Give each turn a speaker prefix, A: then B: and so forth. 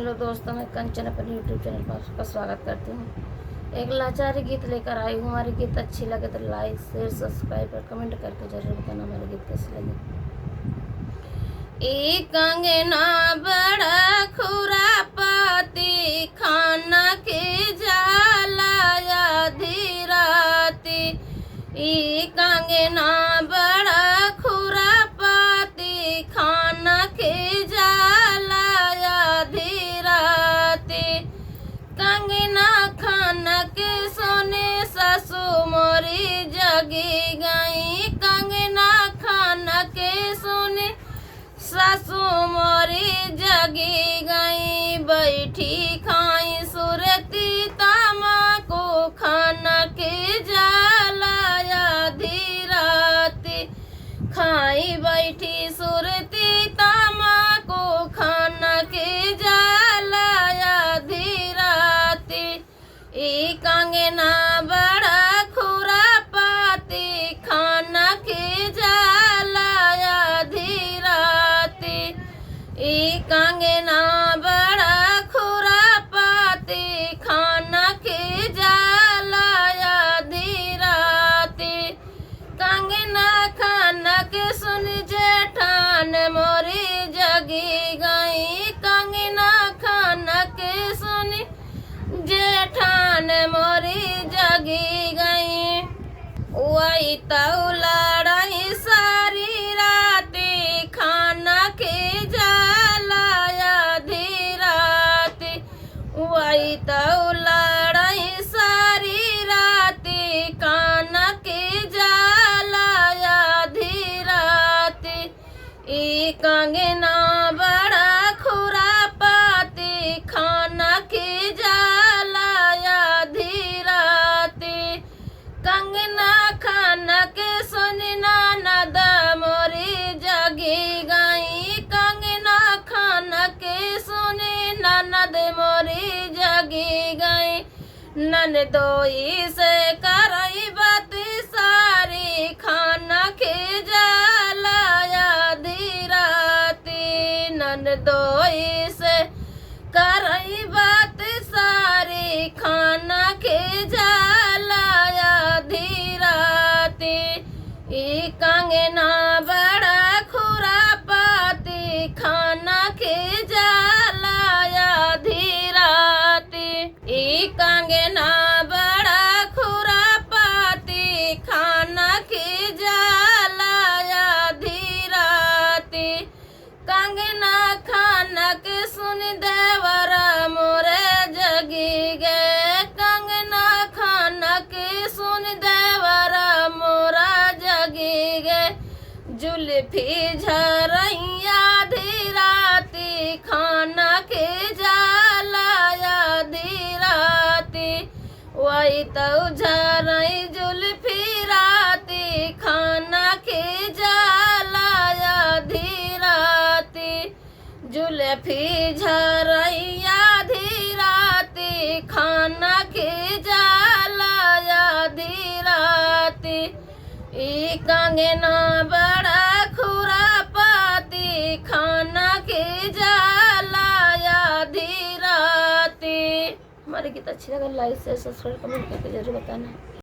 A: Hello दोस्तों, मैं कंचन अपने यूट्यूब चैनल पर आपका स्वागत करती हूँ। एक लाचारी गीत लेकर आई हूँ। हमारी गीत अच्छी लगे तो लाइक शेयर सब्सक्राइब और कमेंट करके जरूर बताना हमारे गीत कैसे लगे। एक कंगना बड़ा खुरापाती खाना के जाला आधी राती। एक कंगना बड़ा खुरापाती खाना के जाला आधी राती। कंगना खाना के सोने सासू मोरी जगी गई। कंगना खाना के सोने सासू मोरी जगी गई। बैठी खाई सुरती तमाकू खाना के जाला आधी राती। खाई बैठी सुरती तमाकू खाना के जाला आधी राती। ई कंगना बड़ा खुरापाती खाना के जाला आधी राती। ई कंगना बड़ा खुरापाती खाना के जाला आधी राती। कंगना खाना के सुन जेठान मोरी जगी गई। कंगना खाना के सुन जेठान मोरी जगी गई। वही तो लड़ाई सारी राती खाना के जाला आधी राती। वही तो लड़ाई सारी राती खाना के जाला आधी राती। ई कंगना बड़ा खुरापाती खाना के जाला आधी राती। कंगना खाना के सुनी ननद मोरी जगी गई। कंगना खाना के सुनी ननद मोरी जगी गई। ननदोई से करई बात सारी खाना के जाला आधी राती। ननदोई से करई बात सारी खाना के जाला आधी राती। ई कंगना बड़ा खुरापाती खाना के जाला आधी राती। ई कंगना बड़ा खुरापाती खाना के जाला आधी राती। कंगना खाना के सुन देवरा मोरे जगी गे। कंगना खाना के सुन देवरा मोरा जगी गे। जुल्फी झरैया आधी राती खाना के जाला आधी राती। वही तो झरई जुल्फी राती खाना के जाला आधी राती। जुल्फी झरई आधी राती खाना के जाला आधी राती। ई कंगना बड़ा खुरापाती खाना के जाला आधी राती। हमारी गीत अच्छी लगे लाइक शेयर सब्सक्राइब कमेंट करके जरूर बताना।